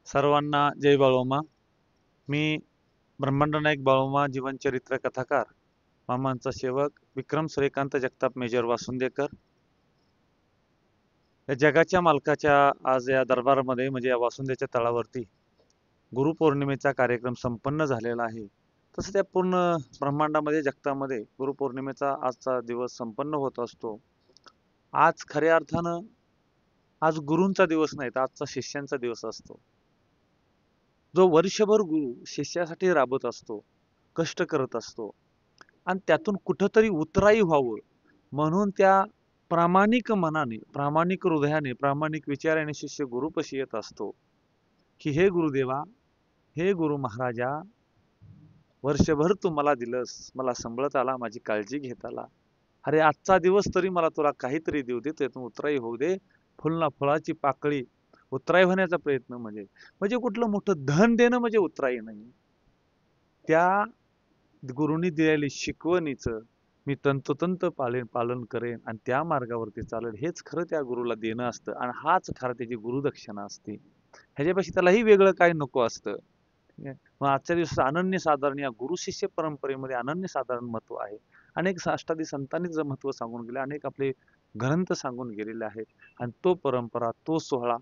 सर्वांना जय बाळोमा. मी ब्रह्मांड नायक बाळोमा जीवनचरित्र कथाकार, मामांचा सेवक विक्रम सूर्यकांत जगताप मेजर वासुंदेकर. या जगाच्या मालकाच्या आज या दरबारामध्ये म्हणजे या वासुंदेच्या तळावरती गुरुपौर्णिमेचा कार्यक्रम संपन्न झालेला आहे. तसं त्या पूर्ण ब्रह्मांडामध्ये जगतामध्ये गुरुपौर्णिमेचा आजचा दिवस संपन्न होत असतो. आज खऱ्या अर्थानं आज गुरूंचा दिवस नाही तर आजचा शिष्यांचा दिवस असतो. जो वर्षभर गुरु शिष्यासाठी राबत असतो, कष्ट करत असतो आणि त्यातून कुठंतरी उतराई व्हावं म्हणून त्या प्रामाणिक मनाने, प्रामाणिक हृदयाने, प्रामाणिक विचाराने शिष्य गुरुपाशी येत असतो की हे गुरुदेवा, हे गुरु महाराजा, वर्षभर तू मला दिलंस, मला सांभाळत आला, माझी काळजी घेत आला. अरे आजचा दिवस तरी मला तुला काहीतरी देऊ दे, त्यातून उतराई होऊ दे. फुलना फळाची पाकळी उतराई होण्याचा प्रयत्न म्हणजे कुठलं मोठं धन देणं म्हणजे उतराई नाही. त्या गुरुनी दिलेली शिकवणीचं मी तंतोतंत पालन करेन आणि त्या मार्गावरती चालेल, हेच खरं त्या गुरुला देणं असतं आणि हाच खरं त्याची गुरुदक्षिणा असते. ह्याच्यापेक्षा त्यालाही वेगळं काही नको असतं. मग आजच्या दिवसात अनन्यसाधारण या गुरु शिष्य परंपरेमध्ये अनन्यसाधारण महत्व आहे. अनेक अष्टादी संतांनी महत्व सांगून गेले, अनेक आपले ग्रंथ सांगून गेलेले आहेत आणि तो परंपरा, तो सोहळा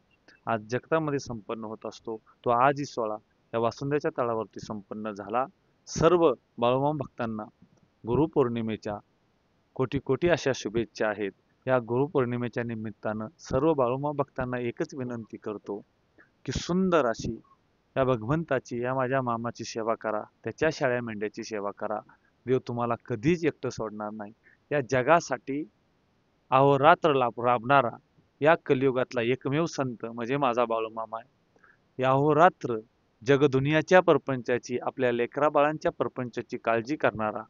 आज जगतामध्ये संपन्न होत असतो. तो आजही सोहळा या वासुंदेच्या तळावरती संपन्न झाला. सर्व बाळूमामा भक्तांना गुरुपौर्णिमेच्या कोटी कोटी अशा शुभेच्छा आहेत. या गुरुपौर्णिमेच्या निमित्तानं सर्व बाळूमामा भक्तांना एकच विनंती करतो की सुंदर अशी या भगवंताची, या माझ्या मामाची सेवा करा, त्याच्या शाळ्या मेंढ्याची सेवा करा. देव तुम्हाला कधीच एकटं सोडणार नाही. या जगासाठी अहोरात्र राबणारा या कलियुगातला एकमेव संत म्हणजे माझा बाळूमामा आहे. या अहोरात्र जगदुनियाच्या परपंचाची, आपल्या लेकरा बाळांच्या परपंचाची काळजी करणारा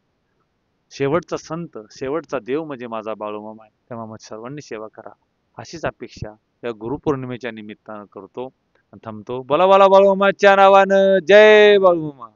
शेवटचा संत, शेवटचा देव म्हणजे माझा बाळूमामा आहे. तेव्हा सर्वांनी सेवा करा अशीच अपेक्षा या गुरुपौर्णिमेच्या निमित्तानं करतो आणि थांबतो. बोला बोला बाळूमामाच्या नावानं जय बाळूमामा.